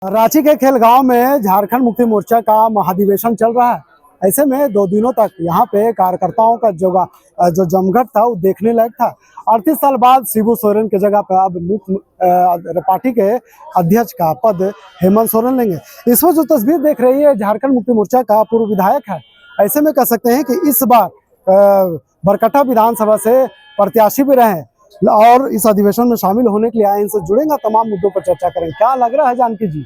रांची के खेलगांव में झारखंड मुक्ति मोर्चा का महाधिवेशन चल रहा है। ऐसे में 2 दिनों तक यहाँ पे कार्यकर्ताओं का जो जमघट था वो देखने लायक था। 38 साल बाद शिबू सोरेन की जगह पर अब मुख्य पार्टी के अध्यक्ष का पद हेमंत सोरेन लेंगे। इस वक्त जो तस्वीर देख रही है झारखंड मुक्ति मोर्चा का पूर्व विधायक है। ऐसे में कह सकते हैं कि इस बार बरकट्टा विधानसभा से प्रत्याशी भी रहे और इस अधिवेशन में शामिल होने के लिए आए। इनसे जुड़ेंगे, तमाम मुद्दों पर चर्चा करेंगे। क्या लग रहा है जानकी जी,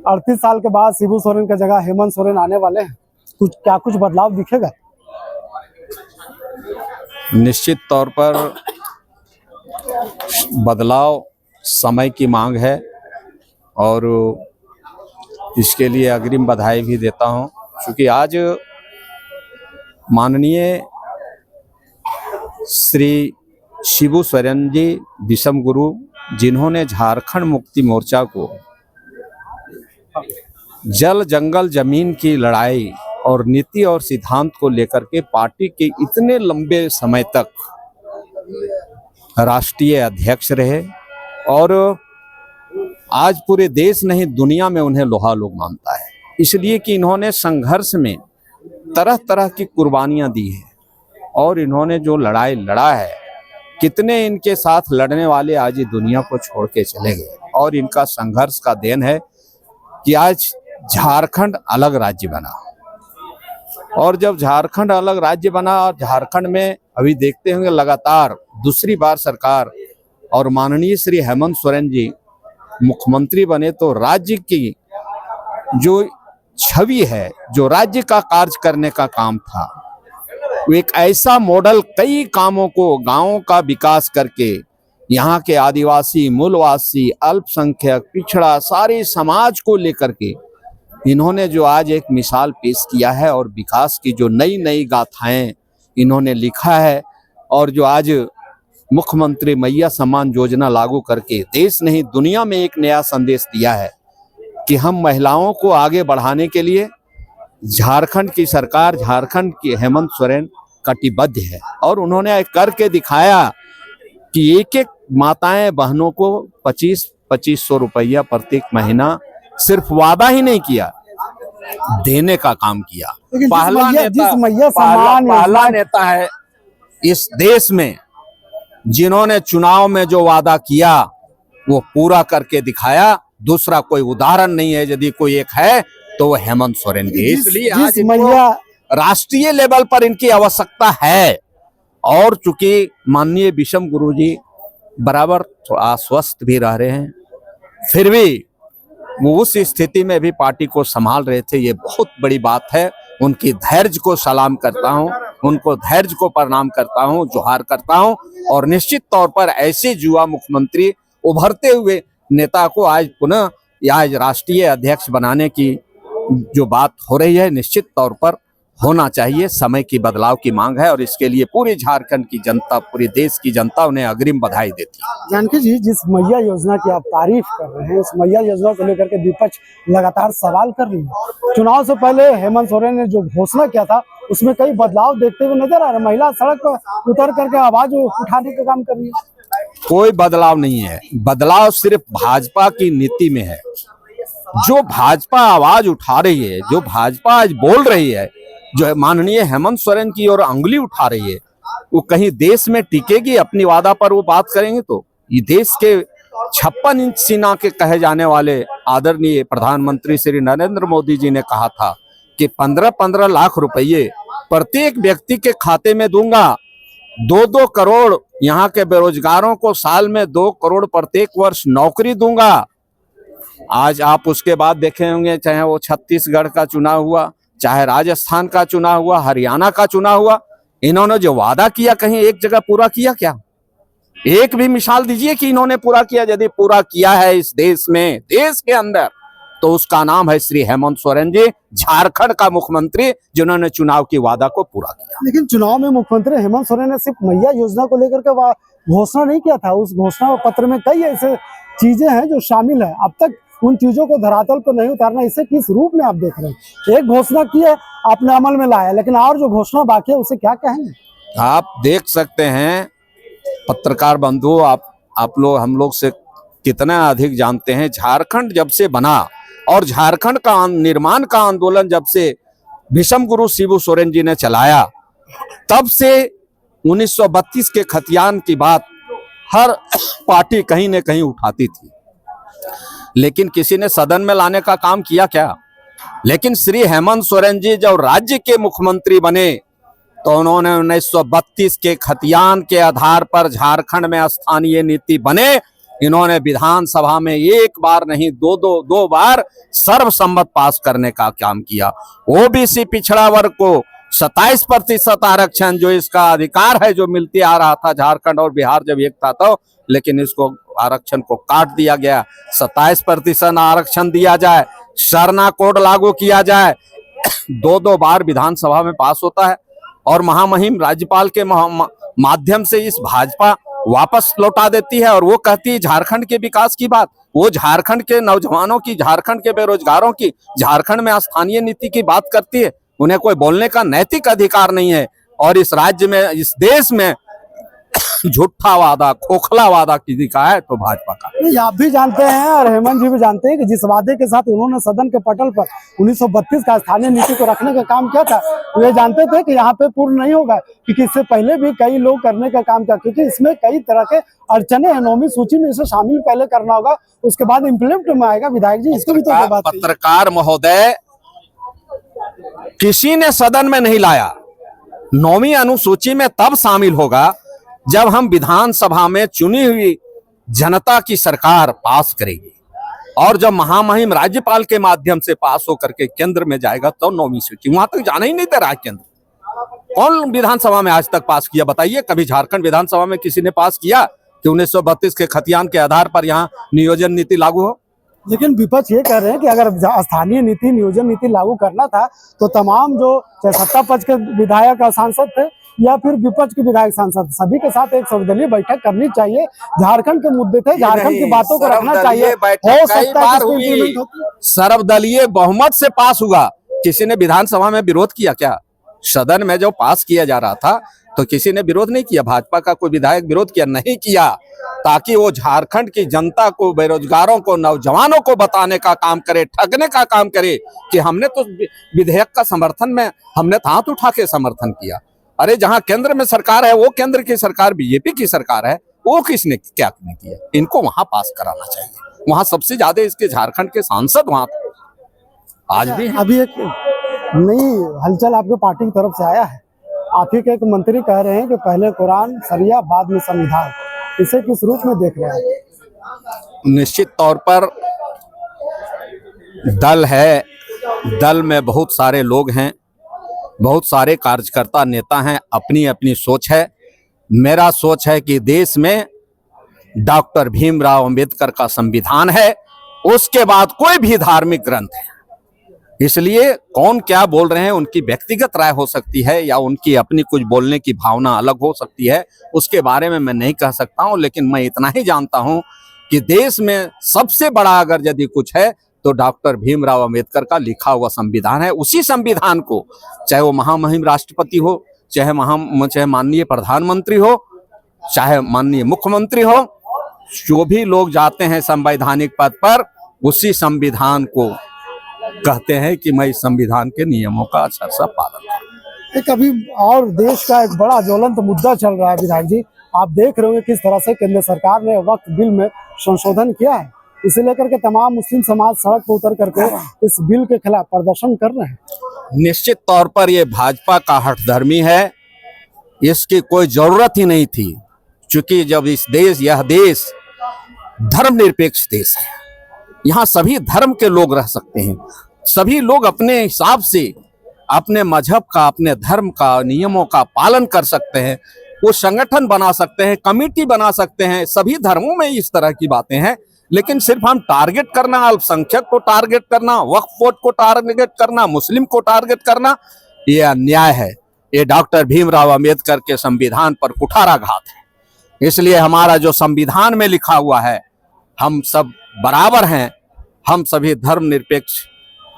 38 साल के बाद शिबू सोरेन की जगह हेमंत सोरेन आने वाले हैं, कुछ बदलाव दिखेगा? निश्चित तौर पर बदलाव समय की मांग है और इसके लिए अग्रिम बधाई भी देता हूं, क्योंकि आज माननीय श्री शिबू सोरेन जी विषम गुरु, जिन्होंने झारखंड मुक्ति मोर्चा को जल जंगल जमीन की लड़ाई और नीति और सिद्धांत को लेकर के पार्टी के इतने लंबे समय तक राष्ट्रीय अध्यक्ष रहे और आज पूरे देश नहीं दुनिया में उन्हें लोहा लोग मानता है, इसलिए कि इन्होंने संघर्ष में तरह तरह की कुर्बानियां दी है और इन्होंने जो लड़ाई लड़ा है, कितने इनके साथ लड़ने वाले आज ये दुनिया को छोड़ के चले गए और इनका संघर्ष का देन है कि आज झारखंड अलग राज्य बना। और जब झारखंड अलग राज्य बना और झारखंड में अभी देखते होंगे लगातार दूसरी बार सरकार और माननीय श्री हेमंत सोरेन जी मुख्यमंत्री बने, तो राज्य की जो छवि है, जो राज्य का कार्य करने का काम था, वो एक ऐसा मॉडल, कई कामों को, गांवों का विकास करके यहाँ के आदिवासी, मूलवासी, अल्पसंख्यक, पिछड़ा, सारे समाज को लेकर के इन्होंने जो आज एक मिसाल पेश किया है और विकास की जो नई नई गाथाएं इन्होंने लिखा है और जो आज मुख्यमंत्री मैया सम्मान योजना लागू करके देश नहीं दुनिया में एक नया संदेश दिया है कि हम महिलाओं को आगे बढ़ाने के लिए झारखंड की सरकार, झारखंड की हेमंत सोरेन कटिबद्ध है। और उन्होंने करके दिखाया कि एक एक माताएं बहनों को 2500 रुपया प्रत्येक महीना सिर्फ वादा ही नहीं किया, देने का काम किया। पहला नेता है इस देश में जिन्होंने चुनाव में जो वादा किया वो पूरा करके दिखाया। दूसरा कोई उदाहरण नहीं है, यदि कोई एक है तो वो हेमंत सोरेन जी। इसलिए आज राष्ट्रीय लेवल पर इनकी आवश्यकता है। और चूंकि माननीय विषम गुरु जी बराबर अस्वस्थ भी रह रहे हैं, फिर भी वो उस स्थिति में भी पार्टी को संभाल रहे थे, ये बहुत बड़ी बात है। उनकी धैर्य को सलाम करता हूं, उनको धैर्य को प्रणाम करता हूं, जोहार करता हूं। और निश्चित तौर पर ऐसे युवा मुख्यमंत्री, उभरते हुए नेता को आज पुनः आज राष्ट्रीय अध्यक्ष बनाने की जो बात हो रही है, निश्चित तौर पर होना चाहिए। समय की बदलाव की मांग है और इसके लिए पूरी झारखंड की जनता, पूरे देश की जनता उन्हें अग्रिम बधाई देती है। जानकी जी, जिस मैया योजना की आप तारीफ कर रहे हैं, उस मैया योजना को लेकर के विपक्ष लगातार सवाल कर रही है। चुनाव से पहले हेमंत सोरेन ने जो घोषणा किया था उसमें कई बदलाव देखते हुए नजर आ रहे हैं। महिला सड़क पर उतर करके आवाज उठाने का काम कर रही है। कोई बदलाव नहीं है, बदलाव सिर्फ भाजपा की नीति में है। जो भाजपा आवाज उठा रही है, जो भाजपा आज बोल रही है, जो माननीय हेमंत सोरेन की ओर अंगुली उठा रही है, वो कहीं देश में टिकेगी? अपनी वादा पर वो बात करेंगे तो ये देश के 56 इंच सीना के कहे जाने वाले आदरणीय प्रधानमंत्री श्री नरेंद्र मोदी जी ने कहा था कि 15-15 लाख रुपये प्रत्येक व्यक्ति के खाते में दूंगा, 2-2 करोड़ यहाँ के बेरोजगारों को साल में 2 करोड़ प्रत्येक वर्ष नौकरी दूंगा। आज आप उसके बाद देखे होंगे, चाहे वो छत्तीसगढ़ का चुनाव हुआ, चाहे राजस्थान का चुनाव हुआ, हरियाणा का चुनाव हुआ, इन्होंने जो वादा किया कहीं एक जगह पूरा किया क्या? एक भी मिसाल दीजिए कि इन्होंने पूरा किया। यदि पूरा किया है इस देश में, देश के अंदर, तो उसका नाम है श्री हेमंत सोरेन जी, झारखंड का मुख्यमंत्री, जिन्होंने चुनाव की वादा को पूरा किया। लेकिन चुनाव में मुख्यमंत्री हेमंत सोरेन ने सिर्फ मैया योजना को लेकर के घोषणा नहीं किया था। उस घोषणा पत्र में कई ऐसे चीजें हैं जो शामिल है। अब तक उन चीजों को धरातल पर नहीं उतारना, इसे किस रूप में आप देख रहे हैं? एक घोषणा की है, आपने अमल में लाया, लेकिन और जो घोषणा बाकी है उसे क्या कहेंगे? आप देख सकते हैं पत्रकार बंधु, आप लोग हम लोग से कितना अधिक जानते हैं। झारखंड जब से बना और झारखंड का निर्माण का आंदोलन जब से भीष्म गुरु शिबू सोरेन जी ने चलाया, तब से 1932 के खतियान की बात हर पार्टी कहीं न कहीं उठाती थी, लेकिन किसी ने सदन में लाने का काम किया क्या? लेकिन श्री हेमंत सोरेन जी जब राज्य के मुख्यमंत्री बने तो उन्होंने 1932 के खतियान के आधार पर झारखंड में स्थानीय नीति बने। इन्होंने विधानसभा में एक बार नहीं दो बार सर्वसम्मत पास करने का काम किया। ओबीसी पिछड़ा वर्ग को 27% आरक्षण, जो इसका अधिकार है, जो मिलती आ रहा था झारखंड और बिहार जब एक था तो, लेकिन इसको आरक्षण को काट दिया गया। 27% आरक्षण दिया जाए, सरना कोड लागू किया जाए, दो बार विधानसभा में पास होता है और महामहिम राज्यपाल के माध्यम से इस भाजपा वापस लौटा देती है और वो कहती है झारखंड के विकास की बात। वो झारखंड के नौजवानों की, झारखंड के बेरोजगारों की, झारखंड में स्थानीय नीति की बात करती है। उन्हें कोई बोलने का नैतिक अधिकार नहीं है। और इस राज्य में, इस देश में झूठा वादा, खोखला वादा किसी का है तो भाजपा का। नहीं, आप भी जानते हैं और हेमंत जी भी जानते हैं कि जिस वादे के साथ उन्होंने सदन के पटल पर 1932 का स्थानीय नीति को रखने का काम किया था, वे जानते थे कि यहाँ पे पूर्ण नहीं होगा, क्योंकि इससे पहले भी कई लोग करने का काम किया, क्योंकि इसमें कई तरह के अड़चने हैं। 9वीं सूची में इसे शामिल पहले करना होगा, उसके बाद इम्प्लीमेंट में आएगा। विधायक जी, इसको भी तो बात। पत्रकार महोदय, किसी ने सदन में नहीं लाया। 9वीं अनुसूची में तब शामिल होगा जब हम विधानसभा में चुनी हुई जनता की सरकार पास करेगी और जब महामहिम राज्यपाल के माध्यम से पास होकर के केंद्र में जाएगा तो 9वीं सूची। वहां तक जाना ही नहीं दे रहा केंद्र। कौन विधानसभा में आज तक पास किया बताइए? कभी झारखंड विधानसभा में किसी ने पास किया कि 1932 के खतियान के आधार पर यहाँ नियोजन नीति लागू हो? लेकिन विपक्ष ये कह रहे हैं कि अगर स्थानीय नीति, नियोजन नीति लागू करना था तो तमाम जो सत्ता पक्ष के विधायक और सांसद थे या फिर विपक्ष के विधायक सांसद, सभी के साथ एक सर्वदलीय बैठक करनी चाहिए। झारखंड के मुद्दे थे, झारखंड की बातों को रखना चाहिए। हो सकता है सर्वदलीय बहुमत से पास हुआ, किसी ने विधानसभा में विरोध किया क्या? सदन में जो पास किया जा रहा था तो किसी ने विरोध नहीं किया। भाजपा का कोई विधायक विरोध किया नहीं किया, ताकि वो झारखंड की जनता को, बेरोजगारों को, नौजवानों को बताने का काम करे, ठगने का काम करे कि हमने तो विधेयक का समर्थन में, हमने हाथ उठा के समर्थन किया। अरे जहां केंद्र में सरकार है, वो केंद्र की सरकार बीजेपी की सरकार है, वो किसने क्या नहीं किया? इनको वहां पास कराना चाहिए। वहां सबसे ज्यादा इसके झारखंड के सांसद वहां आज भी हैं। अभी एक नई हलचल आपके पार्टी की तरफ से आया है। आप ही के एक मंत्री कह रहे हैं कि पहले कुरान, शरिया, बाद में संविधान। इसे किस रूप में देख रहे हैं? निश्चित तौर पर दल है, दल में बहुत सारे लोग हैं, बहुत सारे कार्यकर्ता, नेता हैं, अपनी अपनी सोच है। मेरा सोच है कि देश में डॉक्टर भीमराव अंबेडकर का संविधान है, उसके बाद कोई भी धार्मिक ग्रंथ है। इसलिए कौन क्या बोल रहे हैं, उनकी व्यक्तिगत राय हो सकती है या उनकी अपनी कुछ बोलने की भावना अलग हो सकती है, उसके बारे में मैं नहीं कह सकता हूं। लेकिन मैं इतना ही जानता हूं कि देश में सबसे बड़ा अगर यदि कुछ है तो डॉक्टर भीमराव अंबेडकर का लिखा हुआ संविधान है। उसी संविधान को, चाहे वो महामहिम राष्ट्रपति हो, चाहे माननीय प्रधानमंत्री हो, चाहे माननीय मुख्यमंत्री हो, जो भी लोग जाते हैं संवैधानिक पद पर, उसी संविधान को कहते हैं कि मैं इस संविधान के नियमों का अच्छा सा पालन करूं। एक अभी और देश का एक बड़ा ज्वलंत मुद्दा चल रहा है विधायक जी, आप देख रहे होंगे किस तरह से केंद्र सरकार ने वक्फ बिल में संशोधन किया है। इसे लेकर के तमाम मुस्लिम समाज सड़क पर उतर करके इस बिल के खिलाफ प्रदर्शन कर रहे हैं। निश्चित तौर पर यह भाजपा का हठधर्मी है, इसकी कोई जरूरत ही नहीं थी, क्योंकि जब यह देश धर्मनिरपेक्ष देश है, यहाँ सभी धर्म के लोग रह सकते हैं, सभी लोग अपने हिसाब से अपने मजहब का, अपने धर्म का, नियमों का पालन कर सकते हैं। वो संगठन बना सकते हैं, कमेटी बना सकते हैं, सभी धर्मों में इस तरह की बातें हैं। लेकिन सिर्फ हम टारगेट करना, अल्पसंख्यक को टारगेट करना, वक्फ बोर्ड को टारगेट करना, मुस्लिम को टारगेट करना, ये अन्याय है। ये डॉक्टर भीमराव अंबेडकर के संविधान पर कुठाराघात है। इसलिए हमारा जो संविधान में लिखा हुआ है, हम सब बराबर हैं, हम सभी धर्मनिरपेक्ष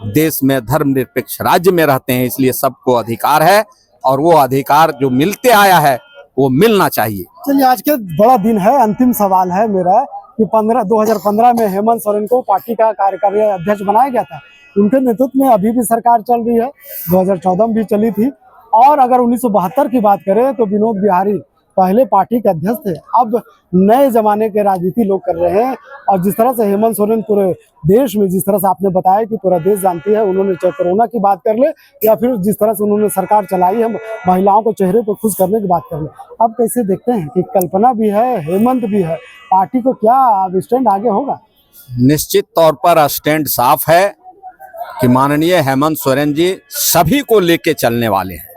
देश में, धर्मनिरपेक्ष राज्य में रहते हैं, इसलिए सबको अधिकार है और वो अधिकार जो मिलते आया है वो मिलना चाहिए। चलिए, आज के बड़ा दिन है, अंतिम सवाल है मेरा कि 2015 में हेमंत सोरेन को पार्टी का कार्यकारी अध्यक्ष बनाया गया था। उनके नेतृत्व में अभी भी सरकार चल रही है, 2014 में भी चली थी। और अगर 1972 की बात करें तो विनोद बिहारी पहले पार्टी के अध्यक्ष थे। अब नए जमाने के राजनीति लोग कर रहे हैं। और जिस तरह से हेमंत सोरेन पूरे देश में, जिस तरह से आपने बताया कि पूरा देश जानती है, उन्होंने चाहे कोरोना की बात कर ले या फिर जिस तरह से उन्होंने सरकार चलाई है, महिलाओं को चेहरे पर खुश करने की बात कर ले। अब कैसे देखते हैं कि कल्पना भी है, हेमंत भी है, पार्टी को क्या अब स्टैंड आगे होगा? निश्चित तौर पर स्टैंड साफ है कि माननीय हेमंत सोरेन जी सभी को लेके चलने वाले हैं।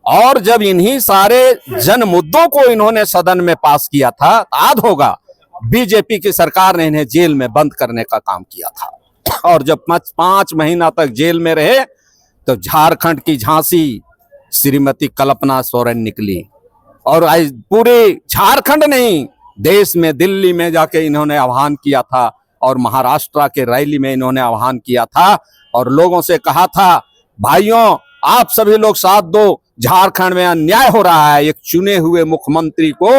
और जब इन्हीं सारे जन मुद्दों को इन्होंने सदन में पास किया था, याद होगा बीजेपी की सरकार ने इन्हें जेल में बंद करने का काम किया था। और जब 5 महीना तक जेल में रहे तो झारखंड की झांसी श्रीमती कल्पना सोरेन निकली। और आज पूरे झारखंड नहीं, देश में दिल्ली में जाके इन्होंने आह्वान किया था और महाराष्ट्र के रैली में इन्होंने आह्वान किया था और लोगों से कहा था, भाइयों आप सभी लोग साथ दो, झारखंड में अन्याय हो रहा है। एक चुने हुए मुख्यमंत्री को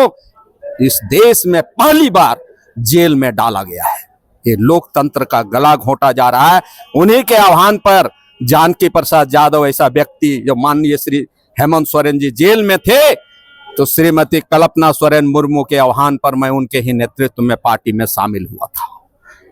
इस देश में पहली बार जेल में डाला गया है। ये लोकतंत्र का गला घोंटा जा रहा है। उन्हीं के आह्वान पर जानकी प्रसाद यादव ऐसा व्यक्ति, जो माननीय श्री हेमंत सोरेन जी जेल में थे, तो श्रीमती कल्पना सोरेन मुर्मू के आह्वान पर मैं उनके ही नेतृत्व में पार्टी में शामिल हुआ था।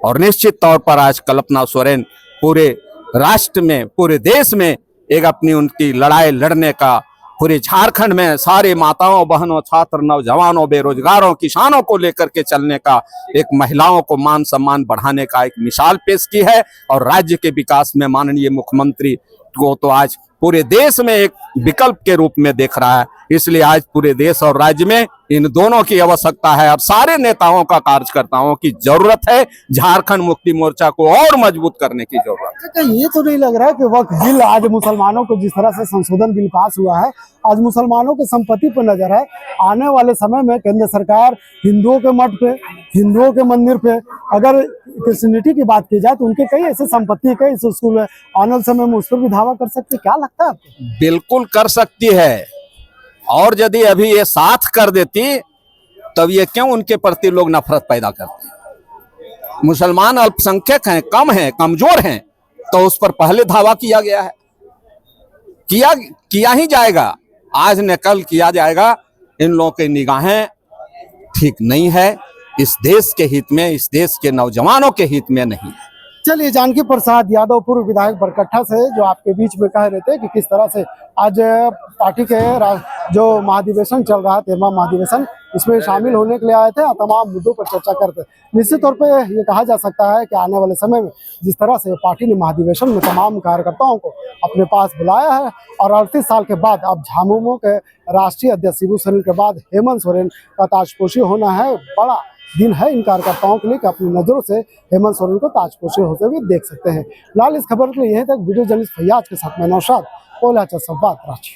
और निश्चित तौर पर आज कल्पना सोरेन पूरे राष्ट्र में, पूरे देश में एक अपनी उनकी लड़ाई लड़ने का, पूरे झारखंड में सारे माताओं, बहनों, छात्र, नौजवानों, बेरोजगारों, किसानों को लेकर के चलने का, एक महिलाओं को मान सम्मान बढ़ाने का एक मिसाल पेश की है। और राज्य के विकास में माननीय मुख्यमंत्री को तो आज पूरे देश में एक विकल्प के रूप में देख रहा है। इसलिए आज पूरे देश और राज्य में इन दोनों की आवश्यकता है और सारे नेताओं का, कार्यकर्ताओं की जरूरत है। झारखंड मुक्ति मोर्चा को और मजबूत करने की जरूरत है। ये तो नहीं लग रहा है कि वक्त बिल आज मुसलमानों को, जिस तरह से संशोधन बिल पास हुआ है, आज मुसलमानों की संपत्ति पर नजर है। आने वाले समय में केंद्र सरकार हिंदुओं के मठ पे, हिंदुओं के मंदिर पे, अगर क्रिश्चियनिटी की बात की जाए तो उनके कई ऐसे संपत्ति, कई ऐसे स्कूल है, आने वाले समय में उस पर भी धावा कर सकती है। क्या लगता है आपको? बिल्कुल कर सकती है। और यदि अभी ये साथ कर देती तब ये क्यों उनके प्रति लोग नफरत पैदा करते? मुसलमान अल्पसंख्यक हैं, कम हैं, कमजोर हैं, तो उस पर पहले धावा किया गया है, किया ही जाएगा, आज न कल किया जाएगा। इन लोगों की निगाहें ठीक नहीं है, इस देश के हित में, इस देश के नौजवानों के हित में नहीं है। चलिए, जानकी प्रसाद यादव पूर्व विधायक बरकट्ठा से जो आपके बीच में कह रहे थे कि किस तरह से आज पार्टी के जो महाधिवेशन चल रहा है, 13वां महाधिवेशन, इसमें शामिल होने के लिए आए थे और तमाम मुद्दों पर चर्चा करते। निश्चित तौर पे ये कहा जा सकता है कि आने वाले समय में जिस तरह से पार्टी ने महाधिवेशन में तमाम कार्यकर्ताओं को अपने पास बुलाया है और 38 साल के बाद अब झामुमो के राष्ट्रीय अध्यक्ष शिबू सोरेन के बाद हेमंत सोरेन का ताजपोशी होना है। बड़ा दिन है इन कार्यकर्ताओं के लिए कि अपनी नजरों से हेमंत सोरेन को ताजपोशी होते हुए देख सकते हैं। फिलहाल इस खबर के लिए यहीं तक। वीडियो जर्नलिस्ट फैयाज के साथ मैं नौशाद, कोल्हापुर संवाद, रांची।